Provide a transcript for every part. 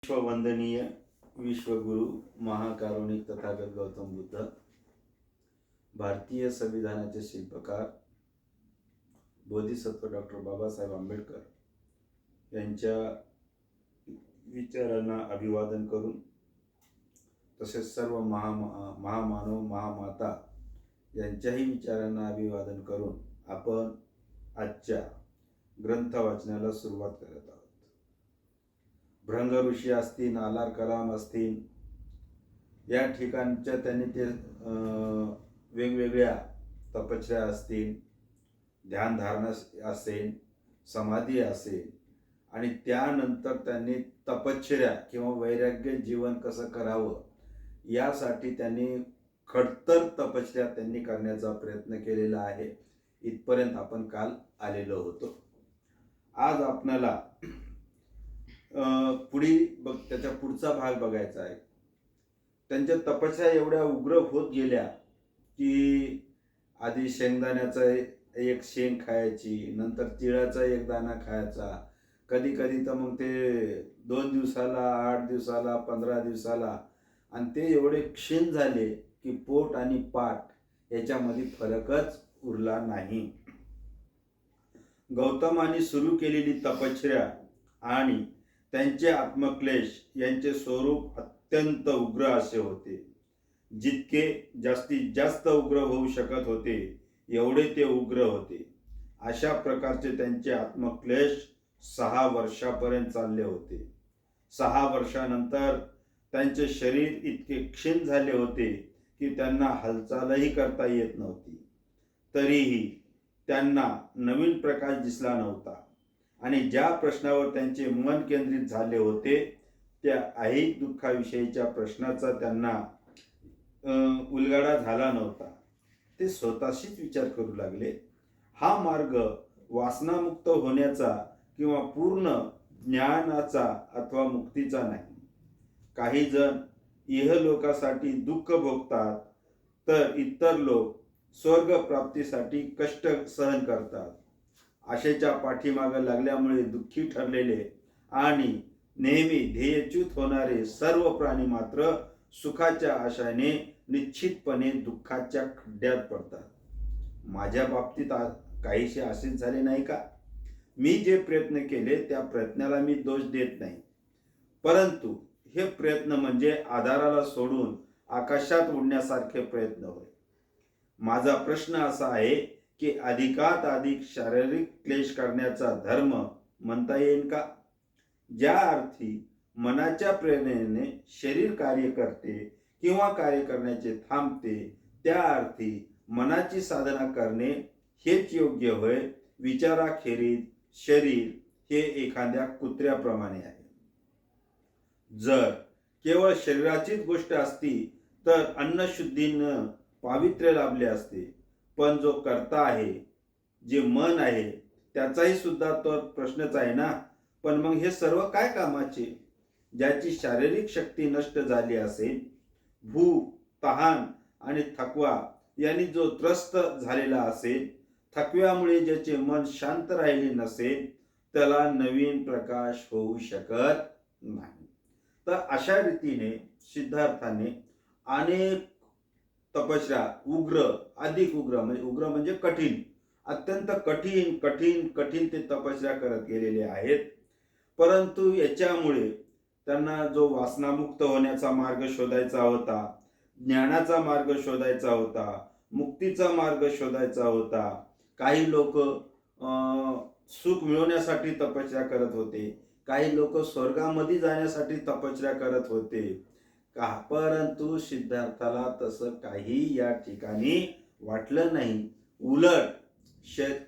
विश्ववंदनीय विश्वगुरु महाकारुणिक तथागत गौतम बुद्ध, भारतीय संविधानाचे शिल्पकार बोधिसत्व डॉक्टर बाबासाहेब आंबेडकर यांच्या विचारांना अभिवादन करून, तसेच सर्व महामानव महामाता यांच्याही विचारांना अभिवादन करून आपण आजच्या ग्रंथ वाचनाला सुरुवात करत आहोत. भृंग ऋषी असतील, आलार कलाम असतील, या ठिकाणच्या त्यांनी ते वेगवेगळ्या तपश्चर्या असतील, ध्यानधारणा असेल, समाधी असेल, आणि त्यानंतर त्यांनी तपश्चर्या किंवा वैराग्य जीवन कसं करावं यासाठी त्यांनी खडतर तपश्चर्या त्यांनी करण्याचा प्रयत्न केलेला आहे. इथपर्यंत आपण काल आलेलो होतो. आज आपणाला त्याच्या पुढचा भाग बघायचा आहे. त्यांच्या तपस्या एवढ्या उग्र होत गेल्या की आधी शेंगदाण्याचा एक शेंग खायची, नंतर तिळाचा एक दाणा खायचा, कधी कधी तर मग ते 2 दिवसाला, 8 दिवसाला, 15 दिवसाला, आणि ते एवढे क्षीण झाले की पोट आणि पाठ याच्यामध्ये फरकच उरला नाही. गौतमाने सुरू केलेली तपश्चर्या आणि त्यांचे आत्मक्लेश यांचे स्वरूप अत्यंत उग्र असे होते. जितके जास्तीत जास्त उग्र होऊ शकत होते एवढे ते उग्र होते. अशा प्रकारचे त्यांचे आत्मक्लेश 6 वर्षापर्यंत चालले होते. 6 वर्षानंतर त्यांचे शरीर इतके क्षीण झाले होते की त्यांना हालचालही करता येत नव्हती. तरीही त्यांना नवीन प्रकाश दिसला नव्हता, आणि ज्या प्रश्नावर त्यांचे मन केंद्रित झाले होते त्या ऐहिक दुःखाविषयीच्या प्रश्नाचा त्यांना उलगडा झाला नव्हता. ते स्वतःशीच विचार करू लागले, हा मार्ग वासनामुक्त होण्याचा किंवा पूर्ण ज्ञानाचा अथवा मुक्तीचा नाही. काही जण इहलोकासाठी दुःख भोगतात, तर इतर लोक स्वर्ग प्राप्तीसाठी कष्ट सहन करतात. आशेच्या पाठीमागे लागल्यामुळे दुःखी ठरलेले आणि नेहमी ध्येयच्युत होणारे सर्व प्राणी मात्र सुखाच्या आशाने निश्चितपणे दुःखाच्या खड्ड्यात पडतात. माझ्या बाबतीत काहीसे असेच झाले नाही का? मी जे प्रयत्न केले त्या प्रयत्नाला मी दोष देत नाही, परंतु हे प्रयत्न म्हणजे आधाराला सोडून आकाशात उडण्यासारखे प्रयत्न होय. माझा प्रश्न असा आहे की अधिकात अधिक शारीरिक क्लेश करण्याचा धर्म म्हणता येईल का? ज्या अर्थी मनाच्या प्रेरणेने शरीर कार्य करते किंवा कार्य करण्याचे थांबते, त्या अर्थी मनाची साधना करणे हेच योग्य होय. विचाराखेरीज शरीर हे एखाद्या कुत्र्याप्रमाणे आहे. जर केवळ शरीराचीच गोष्ट असती तर अन्नशुद्धीनं पावित्र्य लाभले असते. पण जो कर्ता आहे, जे मन आहे, त्याचाही सुद्धा तो प्रश्नच आहे ना. पण मग हे सर्व काय कामाचे? ज्याची शारीरिक शक्ती नष्ट झाली असेल, भूक, तहान आणि थकवा यांनी जो त्रस्त झालेला असेल, थकव्यामुळे ज्याचे मन शांत राहिले नसेल, त्याला नवीन प्रकाश होऊ शकत नाही. तर अशा रीतीने सिद्धार्थाने अनेक तपश्चर्या अधिक उग्र म्हणजे कठीण, अत्यंत कठीण कठीण कठीण ते तपश्चर्या करत गेलेले आहेत. परंतु याच्यामुळे त्यांना जो वासनामुक्त होण्याचा मार्ग शोधायचा होता, ज्ञानाचा मार्ग शोधायचा होता, मुक्तीचा मार्ग शोधायचा होता. काही लोक सुख मिळवण्यासाठी तपश्चर्या करत होते, काही लोक स्वर्गामध्ये जाण्यासाठी तपश्चर्या करत होते का. परंतु सिद्धार्थाला तसं काही या ठिकाणी वाटलं नाही. उलट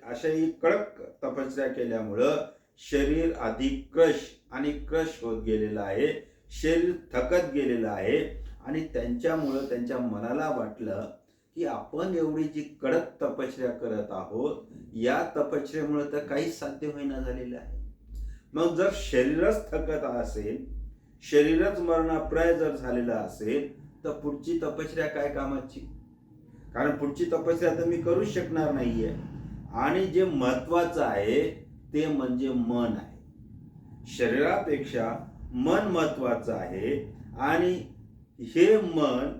अशाही कडक तपश्चर्या केल्यामुळं शरीर अधिक क्रश होत गेलेलं आहे, शरीर थकत गेलेलं आहे, आणि त्यांच्यामुळं त्यांच्या मनाला वाटलं की आपण एवढी जी कडक तपश्चर्या करत आहोत, या तपश्चर्यामुळे तर काहीच साध्य होईना झालेलं आहे. मग जर शरीरच थकत असेल, शरीरच मरणाप्राय जर झालेला असेल, तर पुढची तपश्चर्या काय कामाची? कारण पुढची तपश्चर्या तर मी करूच शकणार नाहीये. आणि जे महत्वाचं आहे ते म्हणजे मन आहे. शरीरापेक्षा मन महत्वाचं आहे. आणि हे मन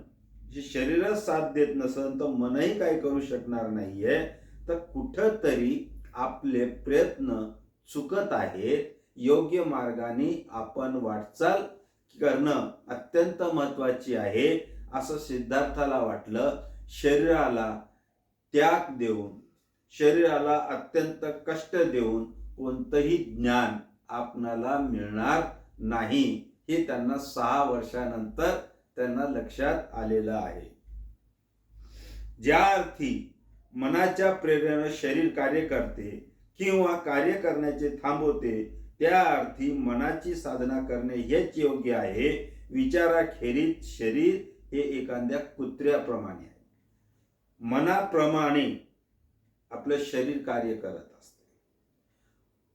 जे शरीरच साथ देत नसेल तर मनही काय करू शकणार नाहीये. तर कुठंतरी आपले प्रयत्न चुकत आहेत. योग्य मार्गाने आपण वाटचाल करणं अत्यंत महत्वाची आहे असं सिद्धार्थाला वाटलं. शरीराला त्याग देऊन, शरीराला अत्यंत कष्ट देऊन कोणतंही ज्ञान आपणाला मिळणार नाही हे त्यांना 6 वर्षानंतर त्यांना लक्षात आलेलं आहे. ज्या अर्थी मनाच्या प्रेरणेने शरीर कार्य करते किंवा कार्य करण्याचे थांबवते, त्या अर्थी मनाची साधना करणे हेच योग्य आहे. विचाराखेरीज शरीर हे एखाद्या कुत्र्याप्रमाणे आहे. मनाप्रमाणे आपलं शरीर कार्य करत असते.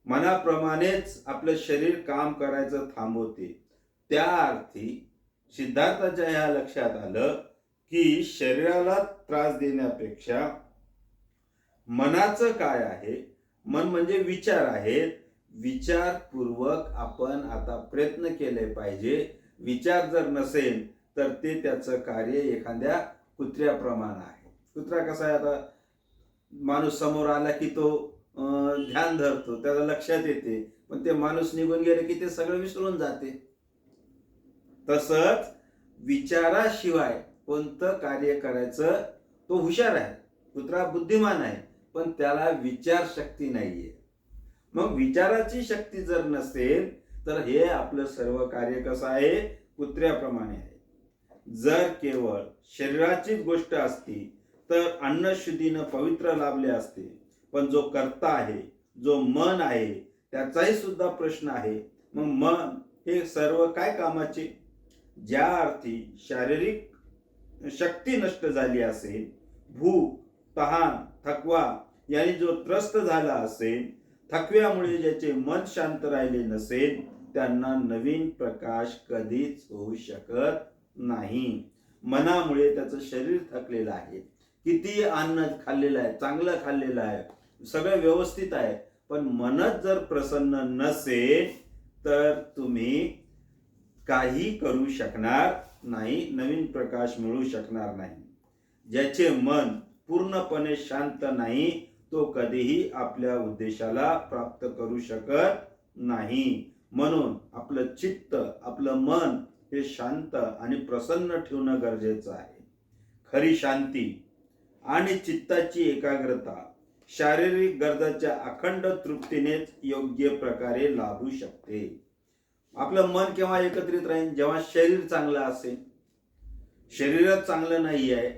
मनाप्रमाणेच आपलं शरीर काम करायचं थांबवते. त्या अर्थी सिद्धार्थाच्या ह्या लक्षात आलं की शरीराला त्रास देण्यापेक्षा मनाचं काय आहे, मन म्हणजे विचार आहेत. विचारपूर्वक आपण आता प्रयत्न केले पाहिजे. विचार जर नसेल तर ते त्याचं कार्य एखाद्या कुत्र्याप्रमाणे आहे. कुत्रा कसा आहे, आता माणूस समोर आला की तो ध्यान धरतो, त्याला लक्षात येते, पण ते माणूस निघून गेले की ते सगळं विसरून जाते. तसंच विचाराशिवाय कोणतं कार्य करायचं तो हुशार आहे. कुत्रा बुद्धिमान आहे पण त्याला विचार शक्ती नाहीये. मग विचाराची शक्ती जर नसेल तर हे आपलं सर्व कार्य कसं आहे, कुत्र्याप्रमाणे आहे. जर केवळ शरीराचीच गोष्ट असती तर अन्नशुद्धीनं पवित्र लाभले असते. पण जो कर्ता आहे, जो मन आहे, त्याचाही सुद्धा प्रश्न आहे. मग मन हे सर्व काय कामाचे? ज्या अर्थी शारीरिक शक्ती नष्ट झाली असेल, भूक, तहान, थकवा याने जो त्रस्त झाला असेल, थकव्यामुळे ज्याचे मन शांत राहिले नसेल, त्यांना नवीन प्रकाश कधीच होऊ शकत नाही. मनामुळे त्याचं शरीर थकलेलं आहे, किती अन्न खाल्लेलं आहे, चांगलं खाल्लेलं आहे, सगळं व्यवस्थित आहे, पण मनच जर प्रसन्न नसेल तर तुम्ही काही करू शकणार नाही, नवीन प्रकाश मिळू शकणार नाही. ज्याचे मन पूर्णपणे शांत नाही तो कधीही आपल्या उद्देशाला प्राप्त करू शकत नाही. म्हणून आपलं चित्त, आपलं मन हे शांत आणि प्रसन्न ठेवणं गरजेचं आहे. खरी शांती आणि चित्ताची एकाग्रता शारीरिक गरजाच्या अखंड तृप्तीनेच योग्य प्रकारे लाभू शकते. आपलं मन केव्हा एकत्रित राहील, जेव्हा शरीर चांगलं असेल. शरीरच चांगलं नाही आहे,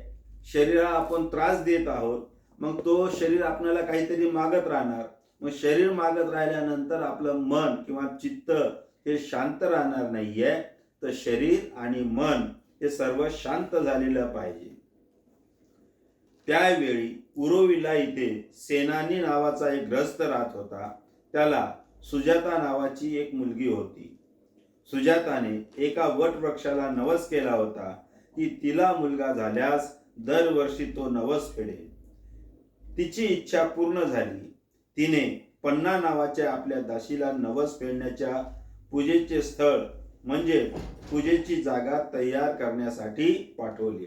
शरीराला आपण त्रास देत आहोत, मग तो शरीर आपल्याला काहीतरी मागत राहणार. मग शरीर मागत राहिल्यानंतर आपलं मन किंवा चित्त हे शांत राहणार नाहीये. तर शरीर आणि मन हे सर्व शांत झालेलं पाहिजे. त्यावेळी उरोविला इथे सेनानी नावाचा एक ग्रस्त राहत होता. त्याला सुजाता नावाची एक मुलगी होती. सुजाताने एका वटवृक्षाला नवस केला होता की तिला मुलगा झाल्यास दरवर्षी तो नवस फेडेल. तिची इच्छा पूर्ण झाली. तिने पन्ना नावाच्या आपल्या दासीला नवस फेडण्याच्या पूजेचे स्थळ म्हणजे पूजेची जागा तयार करण्यासाठी पाठवले.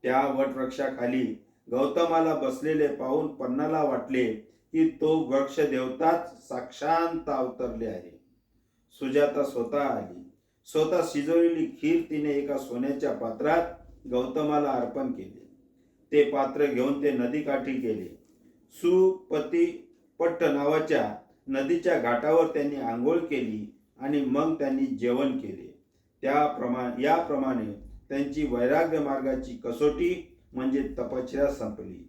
त्या वटवृक्षाखाली गौतमाला बसलेले पाहून पन्नाला वाटले की तो वृक्ष देवताच साक्षात अवतरले आहे. सुजाता स्वतः आली. स्वतः शिजवलेली खीर तिने एका सोन्याच्या पात्रात गौतमाला अर्पण केले. ते पात्र घेऊन ते नदीकाठी गेले. सुपतिपट्ट नावाच्या नदीच्या घाटावर त्यांनी आंघोळ केली आणि मग त्यांनी जेवण केले. याप्रमाणे त्यांची वैराग्य मार्गाची कसोटी म्हणजे तपश्चर्या संपली.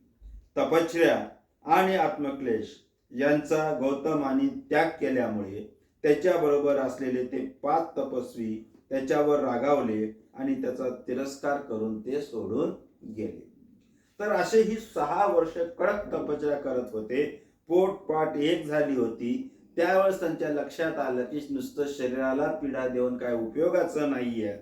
तपश्चर्या आणि आत्मक्लेश यांचा गौतमाने त्याग केल्यामुळे त्याच्याबरोबर असलेले ते 5 तपस्वी त्याच्यावर रागावले आणि त्याचा तिरस्कार करून ते सोडून गेले. तर असे ही 6 वर्ष कडक तपश्चर्या करत होते. पोटपाट एक झाली होती. त्यावेळेस त्यांच्या लक्षात आलं की नुसतं शरीराला पीडा देऊन काय उपयोगाचं नाहीये.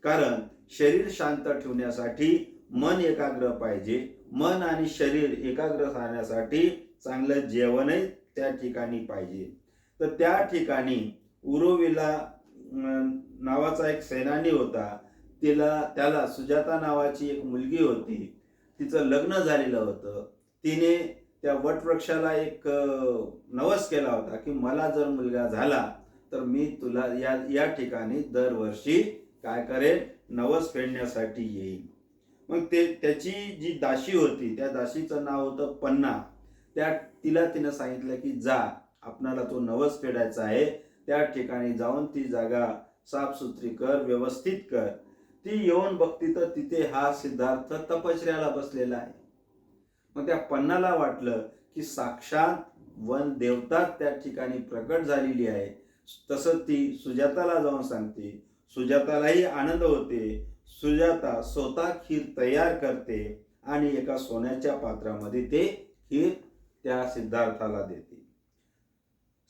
कारण शरीर शांत ठेवण्यासाठी मन एकाग्र पाहिजे. मन आणि शरीर एकाग्र राहण्यासाठी चांगलं जेवणही त्या ठिकाणी पाहिजे. तर त्या ठिकाणी उरोविला नावाचा एक सैनानी होता. त्याला सुजाता नावाची एक मुलगी होती. तिचं लग्न झालेलं होतं. तिने त्या वटवृक्षाला एक नवस केला होता की मला जर मुलगा झाला तर मी तुला या ठिकाणी दरवर्षी काय करेन, नवस फेडण्यासाठी येईल. मग त्याची जी दासी होती, त्या दासीचं नाव होतं पन्ना. तिनं सांगितलं की जा, आपणाला तो नवस फेडायचा आहे, त्या ठिकाणी जाऊन ती जागा साफसुथरी कर, व्यवस्थित कर. ती येऊन बघती तर तिथे हा सिद्धार्थ तपश्चर्याला बसलेला आहे. मग त्या पन्नाला वाटलं की साक्षात वन देवता त्या ठिकाणी प्रकट झालेली आहे. तसं ती सुजाताला जाऊन सांगते. सुजातालाही आनंद होते. सुजाता स्वतः खीर तयार करते आणि एका सोन्याच्या पात्रामध्ये ते खीर त्या सिद्धार्थाला देते.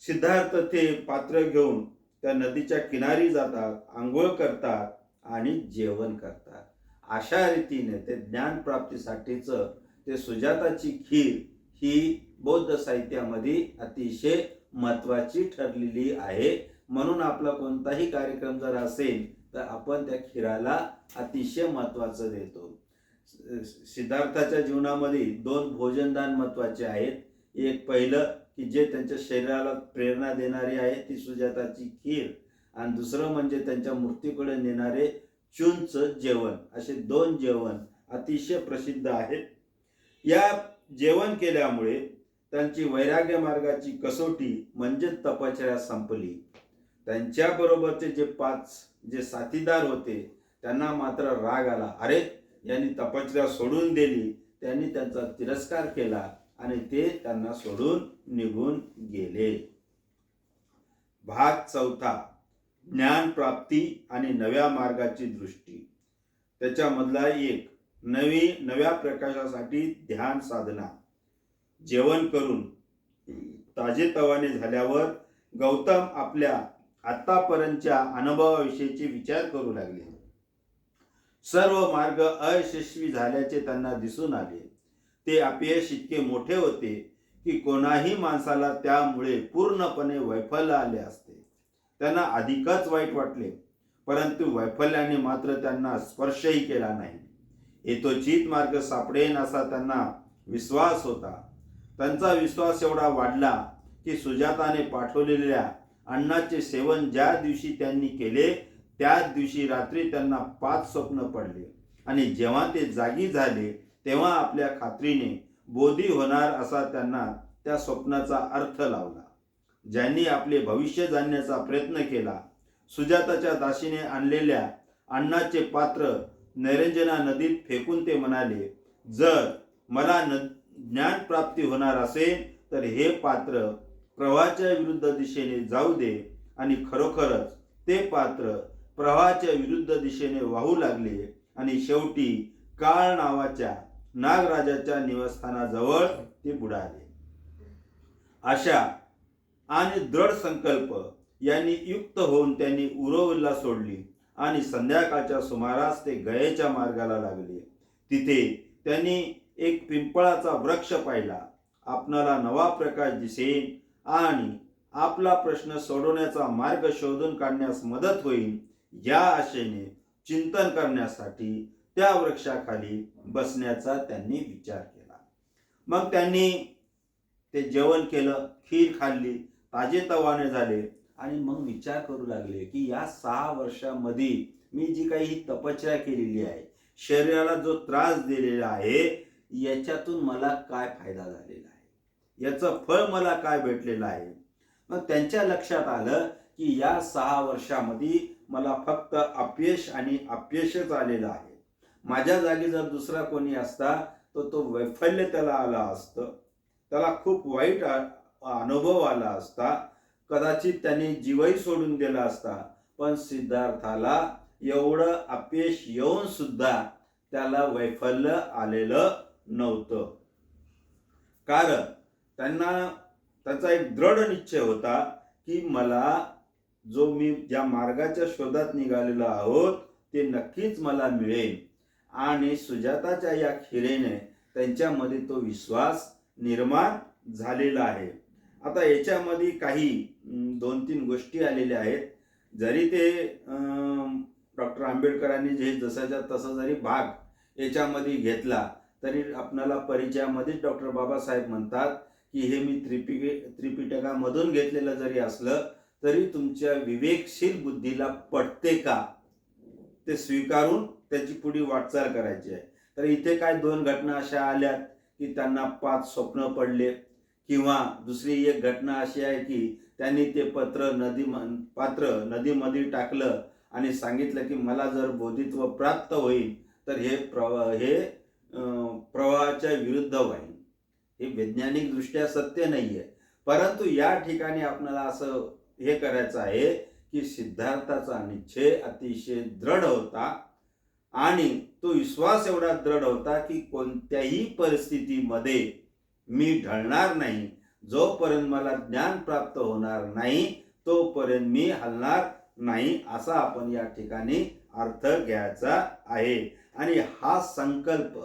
सिद्धार्थ ते पात्र घेऊन त्या नदीच्या किनारी जातात, आंघोळ करतात आणि जेवण करतात. अशा रीतीने ते ज्ञानप्राप्तीसाठीच ते सुजाताची खीर ही बौद्ध साहित्यामध्ये अतिशय महत्वाची ठरलेली आहे. म्हणून आपला कोणताही कार्यक्रम जर असेल तर आपण त्या खीराला अतिशय महत्वाचं देतो. सिद्धार्थाच्या जीवनामध्ये 2 भोजनदान महत्वाचे आहेत. एक पहिलं की जे त्यांच्या शरीराला प्रेरणा देणारे आहे ती सुजाताची खीर, आणि दुसरं म्हणजे त्यांच्या मूर्तीकडे नेणारे चूनचं जेवण. असे 2 जेवण अतिशय प्रसिद्ध आहेत. या जेवण केल्यामुळे त्यांची वैराग्य मार्गाची कसोटी म्हणजे तपश्चर्या संपली. त्यांच्याबरोबरचे जे 5 साथीदार होते त्यांना मात्र राग आला. अरे, यांनी तपश्चर्या सोडून दिली. त्यांनी त्यांचा तिरस्कार केला आणि ते त्यांना सोडून निघून गेले. भाग 4, ज्ञान प्राप्ती आणि नव्या मार्गाची दृष्टी. त्याच्यामधला एक, नव्या प्रकाशासाठी ध्यान साधना. जेवण करून ताजेतवाने झाल्यावर गौतम आपल्या आतापर्यंतच्या अनुभवाविषयीचे विचार करू लागले. सर्व मार्ग अयशस्वी झाल्याचे त्यांना दिसून आले. ते अपयश इतके मोठे होते की कोणाही माणसाला त्यामुळे पूर्णपणे वैफल्य आले असते. त्यांना अधिकच वाईट वाटले, परंतु वैफल्याने मात्र त्यांना स्पर्शही केला नाही. यथोचित मार्ग सापडेन असा त्यांना विश्वास होता. त्यांचा विश्वास एवढा वाढला की सुजाताने पाठवलेल्या अन्नाचे सेवन ज्या दिवशी त्यांनी केले त्याच दिवशी रात्री त्यांना 5 स्वप्न पडले, आणि जेव्हा ते जागी झाले तेव्हा आपल्या खात्रीने बोधी होणार असा त्यांना त्या स्वप्नाचा अर्थ लावला. ज्यांनी आपले भविष्य जाणण्याचा प्रयत्न केला, सुजाताच्या दासीने आणलेल्या अन्नाचे पात्र नैरंजना नदीत फेकून ते म्हणाले, जर मला ज्ञान प्राप्ती होणार असेल तर हे पात्र प्रवाहाच्या विरुद्ध दिशेने जाऊ दे. आणि खरोखरच ते पात्र प्रवाहाच्या विरुद्ध दिशेने वाहू लागले आणि शेवटी काळ नावाच्या नागराजाच्या निवासस्थानाजवळ ते बुडाले. अशा आणि दृढ संकल्प यांनी युक्त होऊन त्यांनी उरवला सोडली आणि संध्याकाळच्या सुमारास ते गयेच्या मार्गाला लागले. तिथे त्यांनी एक पिंपळाचा वृक्ष पाहिला. आपणाला नवा प्रकाश दिसेल आणि आपला प्रश्न सोडवण्याचा मार्ग शोधून काढण्यास मदत होईल या आशेने चिंतन करण्यासाठी त्या वृक्षाखाली बसण्याचा त्यांनी विचार केला. मग त्यांनी ते जेवण केलं, खीर खाल्ली, ताजेतवाने झाले आणि मग विचार करू लागले की या 6 वर्षामध्ये मी जी काही तपश्चर्या केलेली आहे, शरीराला जो त्रास दिलेला आहे, याच्यातून मला काय फायदा झालेला आहे, याचं फळ मला काय भेटलेलं आहे. मग त्यांच्या लक्षात आलं की या 6 वर्षामध्ये मला फक्त अपयश आणि अपयशच आलेलं आहे. माझ्या जागी जर दुसरा कोणी असता तर तो वैफल्य त्याला आला असतं, त्याला खूप वाईट अनुभव आला असता, कदाचित त्याने जीवही सोडून दिला असता. पण सिद्धार्थाला एवढं अपयश येऊन सुद्धा त्याला वैफल्य आलेलं नव्हतं. कारण त्याचा एक दृढ निश्चय होता की मी ज्या मार्गाच्या शोधात निघालेलो आहोत ते नक्कीच मला मिळेल. आणि सुजाताच्या या खिरेने त्यांच्यामध्ये तो विश्वास निर्माण झालेला आहे. आता याच्यामध्ये काही 2-3 गोष्टी आलेल्या आहेत. जरी ते डॉक्टर आंबेडकरांनी जे जसाच्या तसा जरी भाग याच्यामध्ये घेतला तरी आपणाला परिचयामध्येच डॉक्टर बाबासाहेब म्हणतात की हे मी त्रिपिटकामधून घेतलेलं जरी असलं तरी तुमच्या विवेकशील बुद्धीला पटते का ते स्वीकारून त्याची पुढे वाटचाल करायची आहे. तर इथे काय दोन घटना अशा आल्यात की त्यांना 5 स्वप्न पडले, किंवा दुसरी एक घटना अशी आहे की त्यांनी ते पात्र नदीमध्ये टाकलं आणि सांगितलं की मला जर बोधित्व प्राप्त होईल तर हे प्रवाहाच्या विरुद्ध होईल. हे वैज्ञानिक दृष्ट्या सत्य नाहीये, परंतु या ठिकाणी आपल्याला असं हे करायचं आहे की सिद्धार्थाचा निश्चय अतिशय दृढ होता आणि तो विश्वास एवढा दृढ होता की कोणत्याही परिस्थितीमध्ये मी ढळणार नाही. जोपर्यंत मला ज्ञान प्राप्त होणार नाही तोपर्यंत मी हलणार नाही, असा आपण या ठिकाणी अर्थ घ्यायचा आहे. आणि हा संकल्प,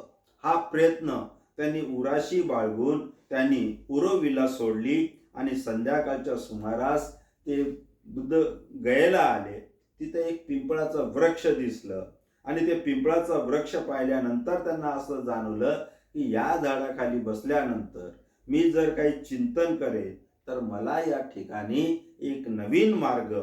हा प्रयत्न त्यांनी उराशी बाळगून त्यांनी उरविला सोडली आणि संध्याकाळच्या सुमारास ते बुद्ध गयेला आले. तिथे एक पिंपळाचं वृक्ष दिसलं आणि ते पिंपळाचं वृक्ष पाहिल्यानंतर त्यांना असं जाणवलं की या झाडाखाली बसल्यानंतर मी जर काही चिंतन करेन तर मला या ठिकाणी एक नवीन मार्ग,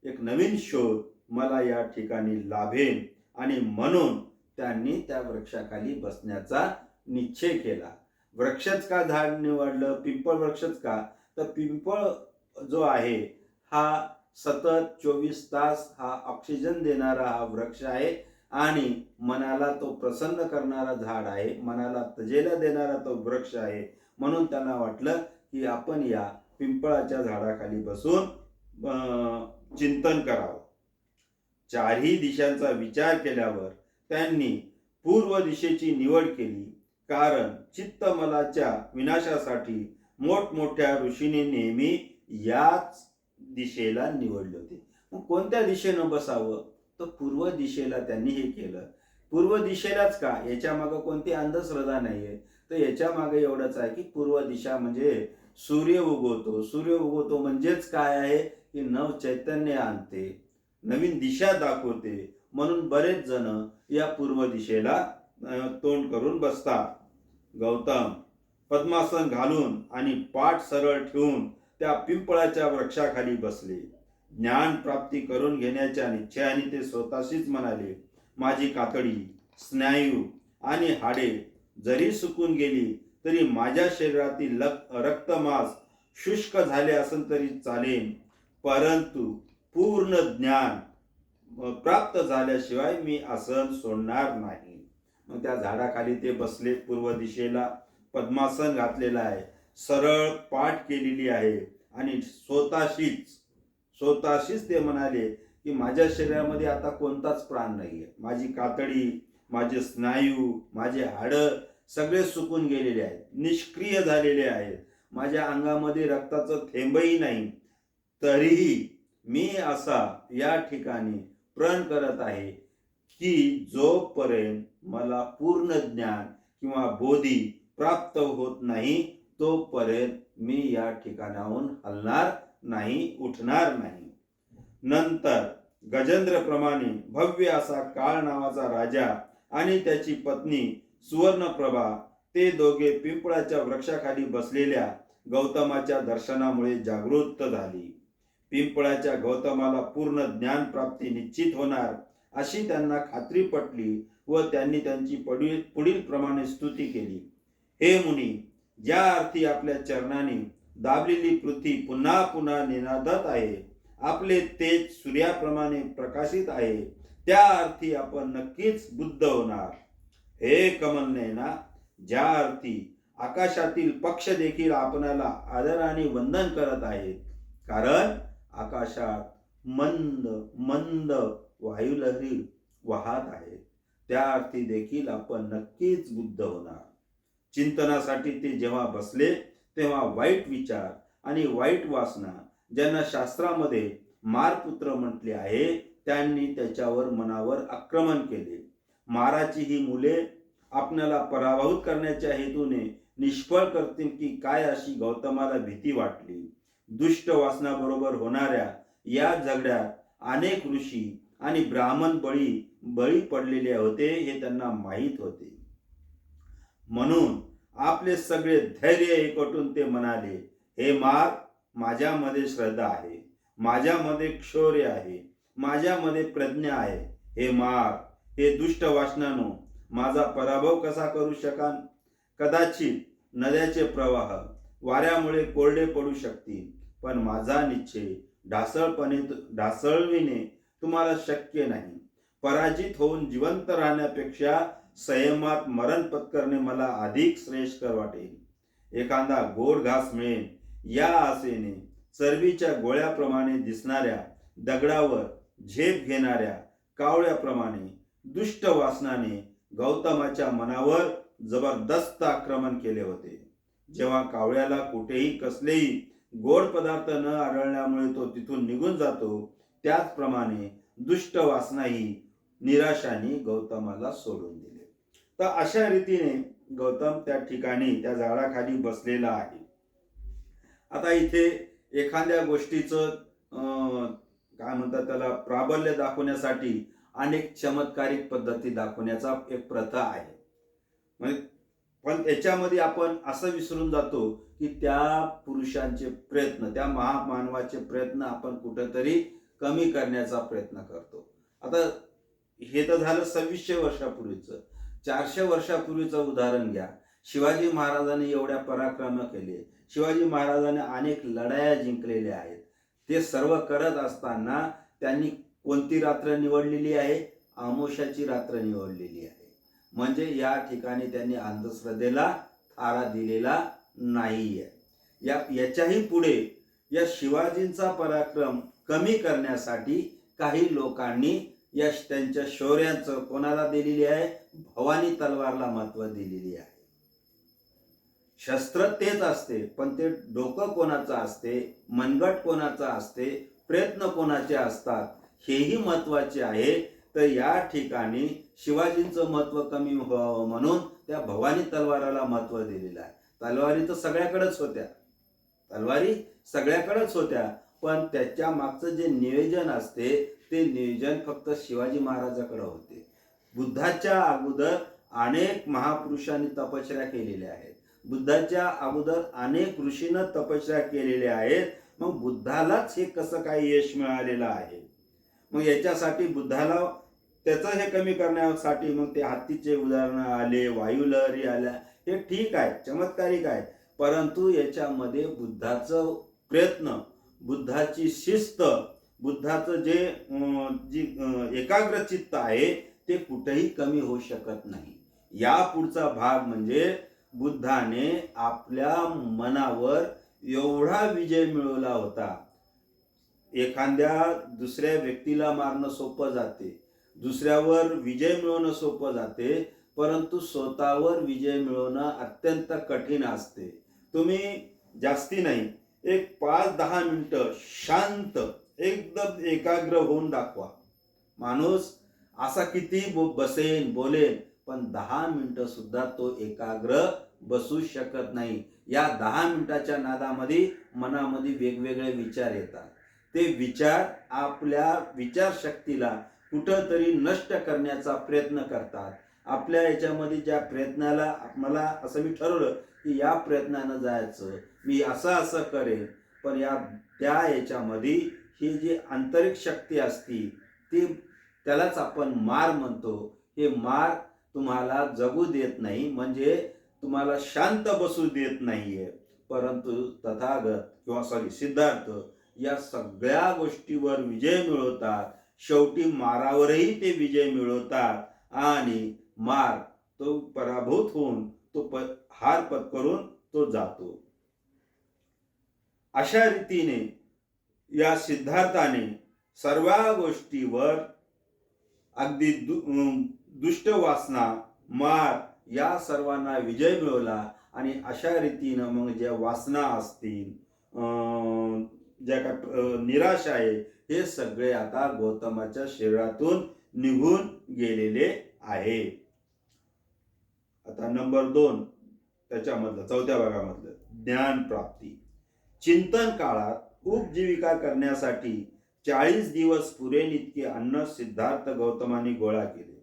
एक नवीन शोध मला या ठिकाणी लाभेल. आणि म्हणून त्यांनी त्या वृक्षाखाली बसण्याचा निश्चय केला. वृक्षच का झाड निवडलं, पिंपळ वृक्षच का? तर पिंपळ जो आहे हा सतत 24 तास हा ऑक्सिजन देणारा हा वृक्ष आहे आणि मनाला तो प्रसन्न करणारा झाड आहे, मनाला तजेला देणारा तो वृक्ष आहे. म्हणून त्यांना वाटलं की आपण या पिंपळाच्या झाडाखाली बसून चिंतन करावं. चारही दिशांचा विचार केल्यावर त्यांनी पूर्व दिशेची निवड केली, कारण चित्तमलाच्या विनाशासाठी मोठमोठ्या ऋषींनी नेहमी याच दिशेला निवडले होते. मग कोणत्या दिशेनं बसावं? तर पूर्व दिशेला त्यांनी हे केलं. पूर्व दिशेलाच का? याच्या मागे कोणती अंधश्रद्धा नाहीये. तर याच्या मागे एवढंच आहे की पूर्व दिशा म्हणजे सूर्य उगवतो. सूर्य उगवतो म्हणजेच काय आहे की नव चैतन्य आणते, नवीन दिशा दाखवते. म्हणून बरेच जण या पूर्व दिशेला तोंड करून बसतात. गौतम पद्मासन घालून आणि पाठ सरळ ठेवून त्या पिंपळाच्या वृक्षाखाली बसले. ज्ञान प्राप्ती करून घेण्याच्या निश्चयाने ते स्वतःशीच म्हणाले, माझी कातडी, स्नायू आणि हाडे जरी सुकून गेली तरी माझ्या शरीरातील रक्तमांस शुष्क झाले असेल तरी चालेल, परंतु पूर्ण ज्ञान प्राप्त झाल्याशिवाय मी आसन सोडणार नाही. मग त्या झाडाखाली ते बसले. पूर्व दिशेला पद्मासन घातलेला आहे, सरळ पाठ केलेली आहे आणि स्वतःशीच ते म्हणाले की माझ्या शरीरामध्ये आता कोणताच प्राण नाहीये. माझी कातडी, माझे स्नायू, माझे हाडं सगळे सुकून गेलेले आहेत, निष्क्रिय झालेले आहेत. माझ्या अंगामध्ये रक्ताचं थेंबही नाही. तरीही मी असा या ठिकाणी प्रण करत आहे की जोपर्यंत मला पूर्ण ज्ञान किंवा बोधी प्राप्त होत नाही तोपर्यंत मी या ठिकाणाहून हलणार नाही, उठणार नाही. नंतर गजेंद्रप्रमाणे भव्य असा काळ नावाचा राजा आणि त्याची पत्नी सुवर्णप्रभा ते दोघे पिंपळाच्या वृक्षाखाली बसलेल्या गौतमाच्या दर्शनामुळे जागृत झाली. पिंपळाच्या गौतमाला पूर्ण ज्ञान प्राप्ती निश्चित होणार अशी त्यांना खात्री पटली व त्यांनी त्यांची पुढील प्रमाणे स्तुती केली. हे मुनी, ज्या अर्थी आपल्या चरणाने दाबलेली पृथ्वी पुन्हा पुन्हा निनादत आहे, आपले तेज सूर्याप्रमाणे प्रकाशित आहे, त्या अर्थी आपण नक्कीच बुद्ध होणार. हे कमलनयना, ज्या अर्थी आकाशातील पक्ष देखील आपणाला आदराने वंदन करत आहेत, कारण आकाशात मंद मंद वायुलहरी वाहत आहेत, त्या अर्थी देखील आपण नक्कीच बुद्ध होणार. चिंतनासाठी ते जेव्हा बसले तेव्हा वाईट विचार आणि वाईट वासना, ज्यांना शास्त्रामध्ये मारपुत्र म्हटले आहे, त्यांनी त्याच्यावर मनावर आक्रमण केले. माराची ही मुले आपल्याला पराभूत करण्याच्या हेतूने निष्फळ करतील की काय अशी गौतमाला भीती वाटली. दुष्ट वासनाबरोबर होणाऱ्या या झगड्यात अनेक ऋषी आणि ब्राह्मण बळी पडलेले होते हे त्यांना माहीत होते. म्हणून आपले सगळे धैर्य एकवटून ते म्हणाले, हे मार, माझ्यामध्ये श्रद्धा आहे, माझ्यामध्ये शौर्य आहे, माझ्यामध्ये प्रज्ञा आहे. हे मार, हे दुष्ट वासनानो, माझा पराभव कसा करू शकाल? कदाचित नद्याचे प्रवाह वाऱ्यामुळे कोरडे पडू शकतील, पण माझा निश्चय ढासळविणे तुम्हाला शक्य नाही. पराजित होऊन जिवंत राहण्यापेक्षा संयमात मरण पत्करणे मला अधिक श्रेयस्कर वाटेल. एखादा गोड घास मिळेल या आशेने चरबीच्या गोळ्याप्रमाणे दिसणाऱ्या दगडावर झेप घेणाऱ्या कावळ्याप्रमाणे दुष्ट वासनाने गौतमाच्या मनावर जबरदस्त आक्रमण केले होते. जेव्हा कावळ्याला कुठेही कसलेही गोड पदार्थ न आढळल्यामुळे तो तिथून निघून जातो, त्याचप्रमाणे दुष्ट वासनाही निराशाने गौतमाला सोडून दिले. तर अशा रीतीने गौतम त्या ठिकाणी त्या झाडाखाली बसलेला आहे. आता इथे एखाद्या गोष्टीचं काय म्हणतात त्याला प्राबल्य दाखवण्यासाठी अनेक चमत्कारिक पद्धती दाखवण्याचा एक प्रथा आहे. म्हणजे पण याच्यामध्ये आपण असं विसरून जातो की त्या पुरुषांचे प्रयत्न, त्या महामानवाचे प्रयत्न आपण कुठेतरी कमी करण्याचा प्रयत्न करतो. आता हे तर झालं 2600 वर्षापूर्वीचं. 400 वर्षापूर्वीचं उदाहरण घ्या. शिवाजी महाराजांनी एवढ्या पराक्रम केले, शिवाजी महाराजांनी अनेक लढाया जिंकलेल्या आहेत. ते सर्व करत असताना त्यांनी कोणती रात्र निवडलेली आहे? अमावस्याची रात्र निवडलेली आहे. म्हणजे या ठिकाणी त्यांनी अंधश्रद्धेला थारा दिलेला नाहीये. याच्याही पुढे या शिवाजींचा पराक्रम कमी करण्यासाठी काही लोकांनी त्यांच्या शौर्याचं कोणाला दिलेली आहे? भवानी तलवारला महत्व दिलेली आहे. शस्त्र तेच असते, पण ते डोकं कोणाचं असते, मनगट कोणाचा असते, प्रयत्न कोणाचे असतात, हेही महत्वाचे आहे. तर या ठिकाणी शिवाजींचं महत्व कमी व्हावं म्हणून त्या भवानी तलवाराला महत्व दिलेलं आहे. तलवारी तर सगळ्याकडेच होत्या, पण त्याच्या मागचं जे नियोजन असते ते नियोजन फक्त शिवाजी महाराजाकडे होते. बुद्धाच्या अगोदर अनेक महापुरुषांनी तपश्चर्या केलेल्या आहेत. बुद्धाच्या अगोदर अनेक ऋषींनी तपश्चर्या केलेल्या आहेत. मग बुद्धालाच हे कसं काय यश मिळालेलं आहे? मग याच्यासाठी बुद्धाला त्याचं हे कमी करण्यासाठी मग ते हत्तीचे उदाहरण आले, वायुलहरी आल्या, हे ठीक आहे, चमत्कारिक आहे. परंतु याच्यामध्ये बुद्धाचं प्रयत्न, बुद्धाची शिस्त, बुद्धाचं जे एकाग्रचित्त आहे ते कुठेही कमी होऊ शकत नाही. या पुढचा भाग म्हणजे बुद्धाने आपल्या मनावर एवढा विजय मिळवला होता. एखाद्या दुसऱ्या व्यक्तीला मारणं सोपं जाते, दुसऱ्यावर विजय मिळवणं सोपं जाते, परंतु स्वतःवर विजय मिळवणं अत्यंत कठीण असते. तुम्ही जास्ती नाही, एक 5-10 मिनिटं शांत एकदम एकाग्र होऊन दाखवा. माणूस असा किती बसेन बोलेन, पण 10 मिनिटं सुद्धा तो एकाग्र बसू शकत नाही. या 10 मिनिटाच्या नादामध्ये मनामध्ये वेगवेगळे विचार येतात. ते विचार आपल्या विचारशक्तीला कुठंतरी नष्ट करण्याचा प्रयत्न करतात. आपल्या याच्यामध्ये ज्या प्रयत्नाला मला असं मी ठरवलं की या प्रयत्नानं जायचं, मी असं करेन, पण त्या याच्यामध्ये ही जी आंतरिक शक्ती असती ती, त्यालाच आपण मार म्हणतो. हे मार तुम्हाला जगू देत नाही, म्हणजे तुम्हाला शांत बसू देत नाहीये. परंतु सिद्धार्थ या सगळ्या गोष्टीवर विजय मिळवतात. शेवटी मारावरही ते विजय मिळवतात आणि मार तो पराभूत होऊन तो हार पत्करून तो जातो. अशा रीतीने या सिद्धार्थाने सर्व गोष्टीवर अगदी दुष्ट वासना, मार या सर्वांना विजय मिळवला. आणि अशा रीतीनं मग ज्या वासना असतील, ज्या काय निराशा आहे, हे सगळे आता गौतमाच्या शरीरातून निघून गेलेले आहे. आता नंबर 2 त्याच्यामधलं 4थ्या भागामधलं ज्ञान प्राप्ती. चिंतन काळात उपजीविका करण्यासाठी 40 दिवस पुरेन इतके अन्न सिद्धार्थ गौतमाने गोळा केले.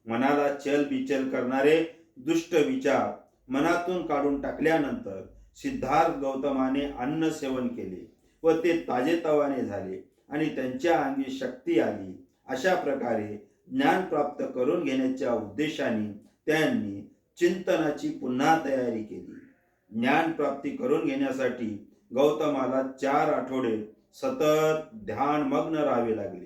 मनाला चलबिचल करणारे दुष्ट विचार मनातून काढून टाकल्यानंतर सिद्धार्थ गौतमाने अन्न सेवन केले व ते ताजेतवाने झाले आणि त्यांच्या अंगी शक्ती आली. अशा प्रकारे ज्ञान प्राप्त करून घेण्याच्या उद्देशाने त्यांनी चिंतनाची पुन्हा तयारी केली. ज्ञान प्राप्ती करून घेण्यासाठी गौतमाला 4 आठवडे सतत ध्यानमग्न राहावे लागले.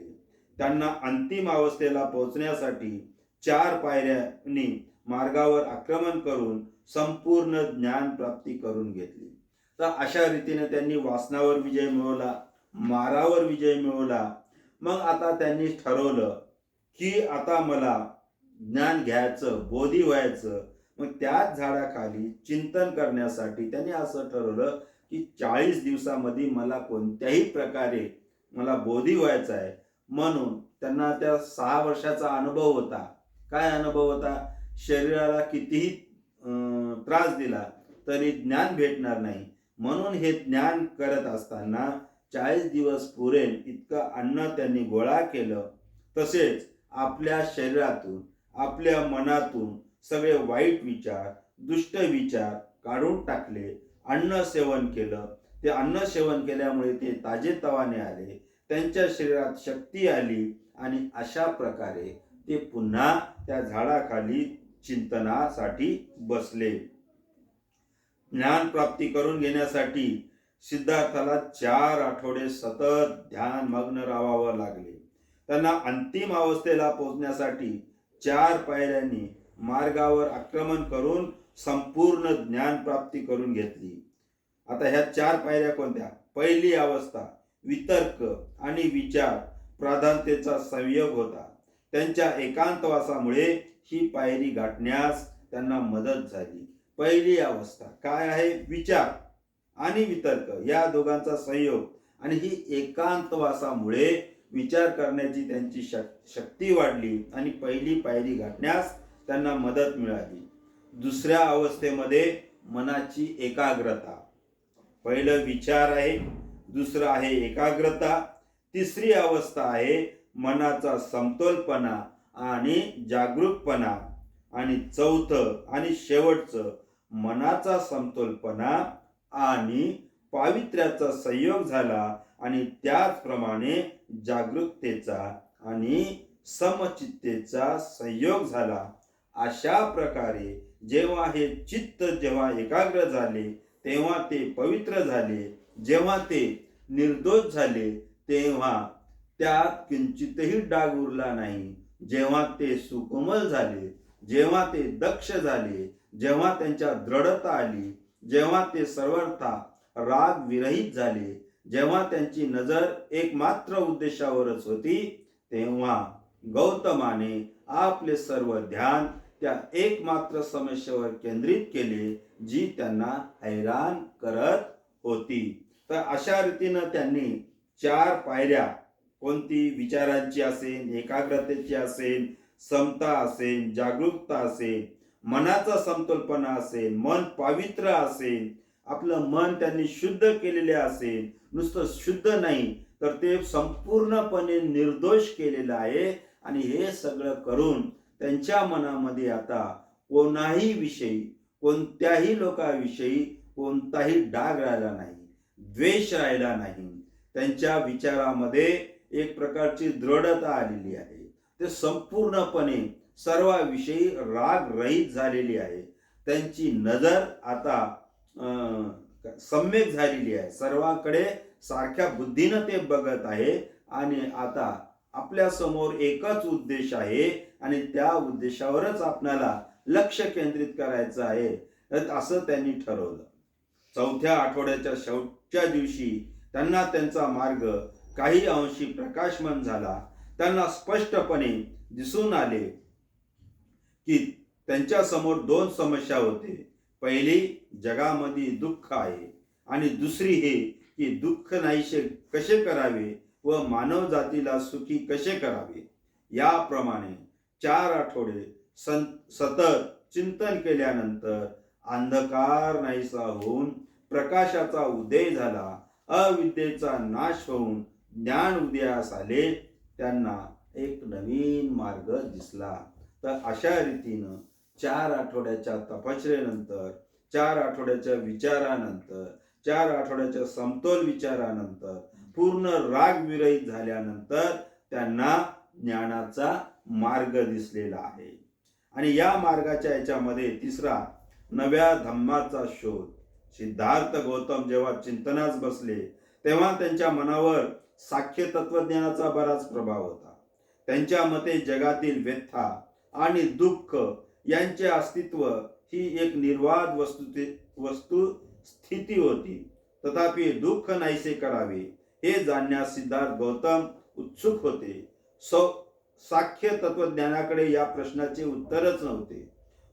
त्यांना अंतिम अवस्थेला पोहोचण्यासाठी 4 पायऱ्यांनी मार्गावर आक्रमण करून संपूर्ण ज्ञान प्राप्ती करून घेतली. तर अशा रीतीने त्यांनी वासनावर विजय मिळवला, मारावर विजय मिळवला. मग आता त्यांनी ठरवलं की आता मला ज्ञान घ्यायचं, बोधी व्हायचं. मग त्याच झाडाखाली चिंतन करण्यासाठी त्यांनी असं ठरवलं की 40 दिवसामध्ये मला कोणत्याही प्रकारे मला बोधी व्हायचा आहे. म्हणून त्यांना त्या 6 वर्षाचा अनुभव होता. काय अनुभव होता? शरीराला कितीही त्रास दिला तरी ज्ञान भेटणार नाही. म्हणून हे ज्ञान करत असताना 40 दिवस पुरेल इतकं अन्न त्यांनी गोळा केलं. तसेच आपल्या शरीरातून, आपल्या मनातून सगळे वाईट विचार, दुष्ट विचार काढून टाकले. अन्न सेवन केलं. ते अन्न सेवन केल्यामुळे ते ताजेतवाने आले, त्यांच्या शरीरात शक्ती आली आणि अशा प्रकारे ते पुन्हा त्या झाडाखाली चिंतनासाठी बसले. ज्ञान प्राप्ती करून घेण्यासाठी सिद्धार्थाला 4 आठवडे सतत ध्यान मग्न राहावं लागले. त्यांना अंतिम अवस्थेला पोहोचण्यासाठी 4 पायऱ्यांनी मार्गावर आक्रमण करून संपूर्ण ज्ञान प्राप्ती करून घेतली. आता ह्या 4 पायऱ्या कोणत्या? पहिली अवस्था वितर्क आणि विचार प्राधान्यतेचा संयोग होता. त्यांच्या एकांतवासामुळे ही पायरी गाठण्यास त्यांना मदत झाली. पहिली अवस्था काय आहे? विचार आणि वितर्क या दोघांचा संयोग आणि ही एकांतवासामुळे विचार करण्याची त्यांची शक्ती वाढली आणि पहिली पायरी गाठण्यास त्यांना मदत मिळाली. दुसऱ्या अवस्थेमध्ये मनाची एकाग्रता. पहिलं विचार आहे, दुसरं आहे एकाग्रता, तिसरी अवस्था आहे मनाचा समतोलपणा आणि जागरूकपणा आणि चौथं आणि शेवटचं मनाचा समतोलपणा आणि पावित्र्याचा संयोग झाला आणि त्याचप्रमाणे जागरूकतेचा आणि समचित्तेचा संयोग झाला. अशा प्रकारे जेव्हा हे चित्त जेव्हा एकाग्र झाले तेव्हा ते पवित्र झाले. जेव्हा ते निर्दोष झाले तेव्हा त्यात किंचितही डाग उरला नाही. जेव्हा ते सुकोमल झाले, जेव्हा ते दक्ष झाले, जेव्हा त्यांच्या दृढता आली, जेव्हा ते सर्वथा राग विरहित झाले, जेव्हा त्यांची नजर एकमात्र उद्देशावरच होती, तेव्हा गौतमाने आपले सर्व ध्यान त्या एकमात्र समस्येवर केंद्रित केले जी त्यांना हैराण करत होती. तर अशा रीतीनं त्यांनी 4 पायऱ्या, कोणती? विचारांची असेल, एकाग्रतेची असेल, समता असेल, जागरूकता असेल, मनाचा समतोलपणा असेल, मन पवित्र असेल, आपलं मन त्यांनी शुद्ध केलेले असेल, नुसतं शुद्ध नाही तर ते संपूर्णपणे निर्दोष केलेलं आहे. आणि हे सगळं करून त्यांच्या मनामध्ये आता कोणाही विषयी, कोणत्याही लोकाविषयी कोणताही डाग राहिला नाही, द्वेष राहिला नाही. त्यांच्या विचारामध्ये एक प्रकारची दृढता आलेली आहे. ते संपूर्णपणे सर्वाविषयी राग रहित झालेली आहे. त्यांची नजर आता सम्यक झालेली आहे. सर्वांकडे सारख्या बुद्धीनं ते बघत आहे आणि आता आपल्या समोर एकच उद्देश आहे आणि त्या उद्देशावरच आपल्याला लक्ष केंद्रित करायचं आहे, असं त्यांनी ठरवलं. 4थ्या आठवड्याच्या शेवटच्या दिवशी त्यांना त्यांचा मार्ग काही अंशी प्रकाशमान झाला. त्यांना स्पष्टपणे दिसून आले की त्यांच्या समोर 2 समस्या होते. पहिली, जगामध्ये दुःख आहे आणि दुसरी हे की दुःख नाहीसे कसे करावे व मानव जातीला सुखी कसे करावे. याप्रमाणे 4 आठवडे सतत चिंतन केल्यानंतर अंधकार नाहीसा होऊन प्रकाशाचा उदय झाला. अविद्येचा नाश होऊन ज्ञान उदयास आले त्यांना एक नवीन मार्ग दिसला. तर अशा रीतीनं 4 आठवड्याच्या तपश्चर्येनंतर, 4 आठवड्याच्या विचारानंतर, 4 आठवड्याच्या समतोल विचारानंतर, पूर्ण राग विरहित झाल्यानंतर त्यांना ज्ञानाचा मार्ग दिसलेला आहे. आणि या मार्गाच्या याच्यामध्ये तिसरा, नव्या धम्माचा शोध. सिद्धार्थ गौतम जेव्हा चिंतनास बसले तेव्हा त्यांच्या मनावर सांख्य तत्वज्ञानाचा बराच प्रभाव होता. त्यांच्या मते जगातील व्यथा आणि दुःख यांचे अस्तित्व ही एक निर्वाद वस्तुस्थिती होती. तथापि दुःख नाहीसे करावे हे जाणण्यास सिद्धार्थ गौतम उत्सुक होते. सांख्य तत्वज्ञानाकडे या प्रश्नाचे उत्तरच नव्हते.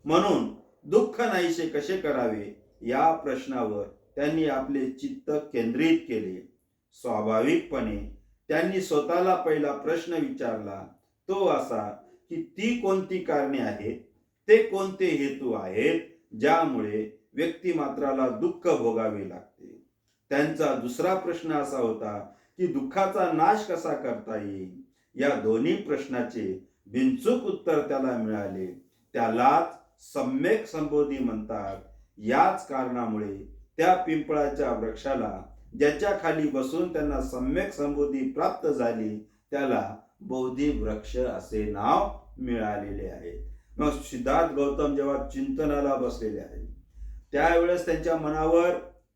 म्हणून दुःख नाहीसे कसे करावे या प्रश्नावर त्यांनी आपले चित्त केंद्रित केले. स्वाभाविकपणे त्यांनी स्वतःला पहिला प्रश्न विचारला, तो असा की ती कोणती कारणे आहेत, ते कोणते हेतू आहेत ज्यामुळे व्यक्तिमात्राला दुःख भोगावे लागते. त्यांचा दुसरा प्रश्न असा होता की दुःखाचा नाश कसा करता येईल. या दोन्ही प्रश्नाचे बिनचूक उत्तर त्याला मिळाले. त्यालाच सम्यक संबोधी म्हणतात. याच कारणामुळे त्या पिंपळाच्या वृक्षाला ज्याच्या खाली बसून त्यांना सम्यक संबोधी प्राप्त झाली त्याला बोधी वृक्ष असे नाव मिळालेले आहे. मग सिद्धार्थ गौतम जेव्हा चिंतनाला बसलेले आहेत त्यावेळेस त्यांच्या मनावर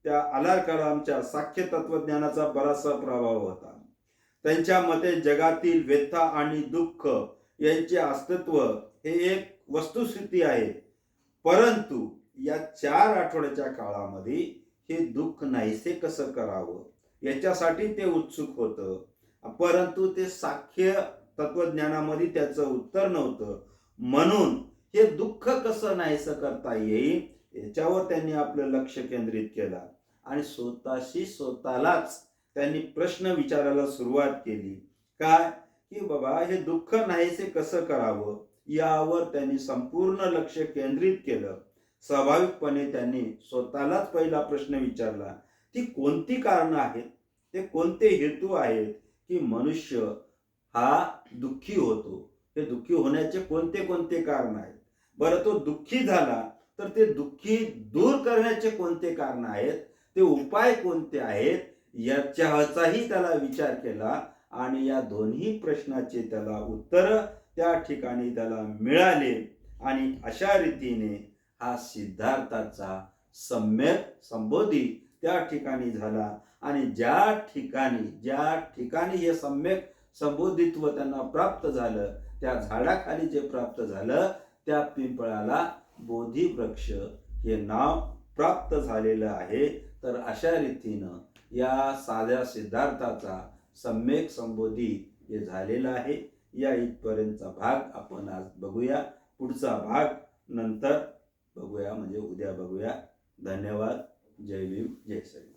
त्या अलार कलामच्या सांख्य तत्वज्ञानाचा बराचसा प्रभाव होता. त्यांच्या मते जगातील व्यथा आणि दुःख यांचे अस्तित्व हे एक वस्तुस्थिती आहे. परंतु या 4 आठवड्याच्या काळामध्ये हे दुःख नाहीसे कसं करावं याच्यासाठी ते उत्सुक होतं. परंतु ते सांख्य तत्वज्ञानामध्ये त्याचं उत्तर नव्हतं. म्हणून हे दुःख कसं नाहीसं करता येईल याच्यावर त्यांनी आपलं लक्ष केंद्रित केलं आणि स्वतःलाच त्यांनी प्रश्न विचारायला सुरुवात केली. काय की बाबा हे दुःख नाहीसे कसं करावं यावर त्यांनी संपूर्ण लक्ष केंद्रित केलं. स्वाभाविकपणे त्यांनी स्वतःलाच पहिला प्रश्न विचारला की कोणती कारणं आहेत, ते कोणते हेतू आहेत की मनुष्य हा दुःखी होतो. हे दुःखी होण्याचे कोणते कोणते कारण आहेत. बरं, तो दुःखी झाला तर ते दुःखी दूर करण्याचे कोणते कारण आहेत, ते उपाय कोणते आहेत याचाही त्याला विचार केला आणि या दोन्ही प्रश्नाचे त्याला उत्तर त्या ठिकाणी त्याला मिळाले. आणि अशा रीतीने हा सिद्धार्थाचा सम्यक संबोधी त्या ठिकाणी झाला. आणि ज्या ठिकाणी हे सम्यक संबोधित्व त्यांना प्राप्त झालं त्या झाडाखाली जे प्राप्त झालं त्या पिंपळाला बोधी वृक्ष हे नाव प्राप्त झालेलं आहे. तर अशा रीतीनं या साध्या सिद्धार्थाचा सम्यक संबोधी हे झालेला आहे. या इथपर्यंतचा भाग आपण आज बघूया. पुढचा भाग नंतर बघूया, म्हणजे उद्या बघूया. धन्यवाद. जय भीम, जय श्री.